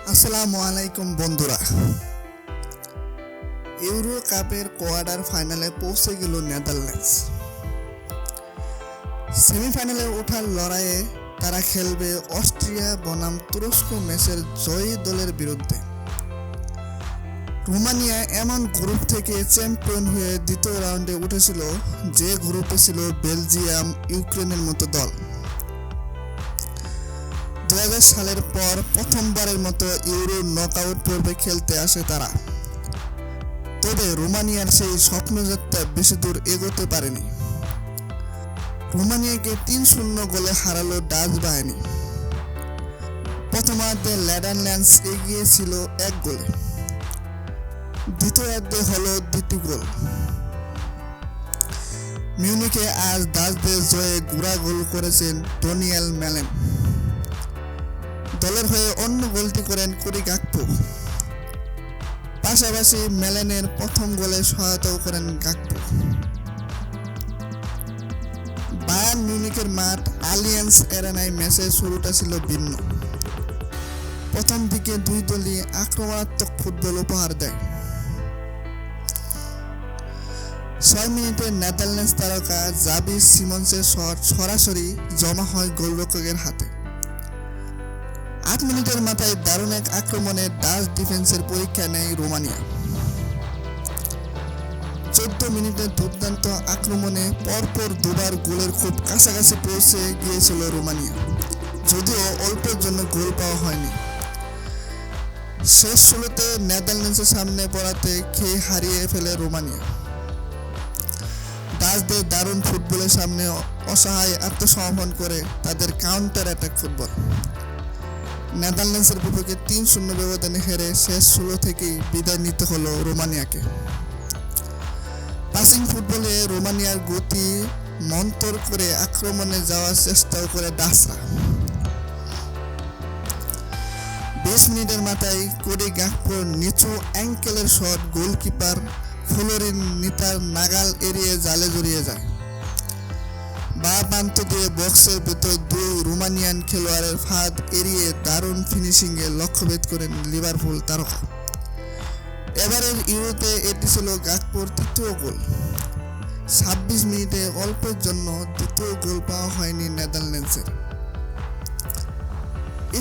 আসসালামু আলাইকুম বন্ধুরা। ইউরো কাপের কোয়ার্টার ফাইনালে পৌঁছে গেল নেদারল্যান্ডস। সেমিফাইনালে ওঠার লড়াইয়ে তারা খেলবে অস্ট্রিয়া বনাম তুরস্ক ম্যাচের জয়ী দলের বিরুদ্ধে। রোমানিয়া এমন গ্রুপ থেকে চ্যাম্পিয়ন হয়ে দ্বিতীয় রাউন্ডে উঠেছিল, যে গ্রুপে ছিল বেলজিয়াম, ইউক্রেনের মতো দল। 2000 সালের পর প্রথমবারের মতো ইউরো নকআউট পর্বে খেলতে আসে তারা। তবে রোমানিয়ার সেই স্বপ্নযাত্রা বেশি দূর এগোতে পারেনি। রোমানিয়াকে 3-0 গোলে হারালো ডাচ বাহিনী। প্রথমার্ধে নেদারল্যান্ডস এগিয়ে ছিল 1 গোলে। দ্বিতীয়ার্ধে হলো 2টি গোল। মিউনিখে আজ ডাচদের জয়ে গুড়া গোল করেছেন ড্যানিয়েল ম্যালেন। দলের হয়ে অন্য গোলটি করেন কোডি গাকপো। পাশাপাশি ম্যালেনের প্রথম গোলে সহায়তাও করেন গাকপো। বায়ার্ন মিউনিখের মাঠ আলিয়ান্স অ্যারেনায় ম্যাচের শুরুটা ছিল ভিন্ন। প্রথম দিকে দুই দলই আক্রমণাত্মক ফুটবল উপহার দেয়। 6 মিনিটে নেদারল্যান্ডস তারকা জাবি সিমন্সের শট সরাসরি জমা হয় গোলরক্ষকের হাতে। 8 মিনিটের মাথায় দারুণ এক আক্রমণে ডাচ ডিফেন্সের পরীক্ষা নেয় রোমানিয়া। 14 মিনিটে দুর্দান্ত আক্রমণে পরপর দুবার গোলের খুব কাছাকাছি পৌঁছে গিয়েছিল রোমানিয়া, যদিও অল্পের জন্য গোল পাওয়া হয়নি। শেষ 16তে নেদারল্যান্ডসের সামনে পড়াতে খেয়ে হারিয়ে ফেলে রোমানিয়া। ডাচদের দারুণ ফুটবলের সামনে অসহায় আত্মসমর্পণ করে তাদের কাউন্টার অ্যাটাক ফুটবল। নেদারল্যান্ডসের বিপক্ষে 3-0 ব্যবধানে হেরে শেষ 16 থেকেই বিদায় নিতে হলো রোমানিয়াকে। পাসিং ফুটবলে রোমানিয়ার গতি মন্থর করে আক্রমণে যাওয়ার চেষ্টাও করে ডাচরা। 20 মিনিটের মাথায় কোডি গাকপোর নিচু অ্যাঙ্কেলের শট গোলকিপার ফ্লোরিন নিতার নাগাল এড়িয়ে জালে জড়িয়ে যায়। বা প্রান্ত দিয়ে বক্সের ভেতর দুই রোমানিয়ান খেলোয়াড়ের ফাঁদ এড়িয়ে দারুণ ফিনিশিংয়ে লক্ষ্যভেদ করেন লিভারপুল তারকা। এবারের ইউরোতে এটি ছিল গাকপোর তৃতীয় গোল। 26 মিনিটে অল্পের জন্য দ্বিতীয় গোল পাওয়া হয়নি নেদারল্যান্ডসের।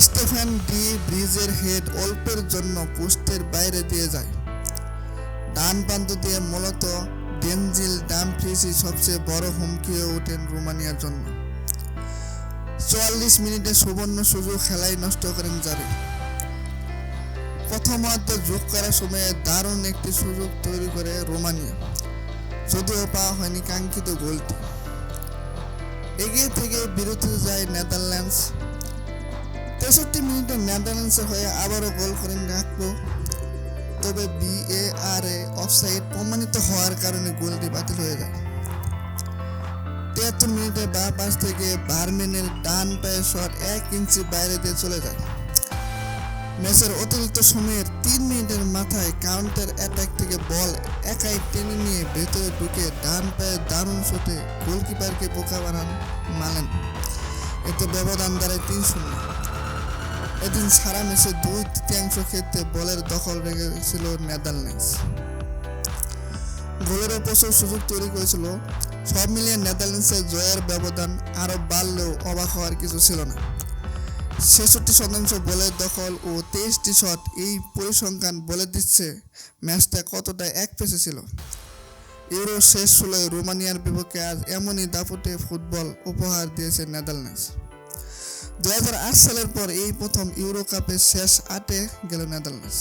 স্টেফান ডি ব্রিজের হেড অল্পের জন্য পোস্টের বাইরে দিয়ে যায়। ডান প্রান্ত দিয়ে মূলত ডেনজিল ডামফ্রিসই সবচেয়ে বড় হুমকি হয়ে ওঠেন রোমানিয়ার জন্য। 44 মিনিটে সুবর্ণ সুযোগ খেলাই নষ্ট করেন জাবি। প্রথমার্ধ যোগ করার সময়ে দারুণ একটি সুযোগ তৈরি করে রোমানিয়া, যদিও পাওয়া হয়নি কাঙ্ক্ষিত গোলটি। এগিয়ে থেকে বিরতিতে যায় নেদারল্যান্ডস। 63 মিনিটে নেদারল্যান্ডসের হয়ে আবারও গোল করেন গাকপো। তবে VAR অফসাইড প্রমাণিত হওয়ার কারণে গোলটি বাতিল হয়ে যায়। 73 মিনিটে বাঁ পাশ থেকে ভার্মেনের ডান পায়ের শট 1 ইঞ্চি বাইরে দিয়ে চলে যায়। ম্যাচের অতিরিক্ত সময়ের 3 মিনিটের মাথায় কাউন্টার অ্যাটাক থেকে বল একাই টেনে নিয়ে ভেতরে ঢুকে ডান পায়ে দারুণ শটে গোলকিপারকে বোকা বানান মালেন। এতে ব্যবধান দাঁড়ায় 3-0। এদিন সারা ম্যাচে 2/3 ক্ষেত্রে বলের দখল রেখেছিল নেদারল্যান্ডস। গোলেরও প্রচুর সুযোগ তৈরি করেছিল। সব মিলিয়ে নেদারল্যান্ডসের জয়ের ব্যবধান আরও বাড়লেও অবাক হওয়ার কিছু ছিল না। 66% বলের দখল ও 23টি শট, এই পরিসংখ্যান বলে দিচ্ছে ম্যাচটা কতটা একপেশে ছিল। ইউরো শেষ 16 রোমানিয়ার বিপক্ষে আজ এমনই দাপটে ফুটবল উপহার দিয়েছে নেদারল্যান্ডস। 2008 সালের পর এই প্রথম ইউরো কাপের শেষ 8-এ গেল নেদারল্যান্ডস।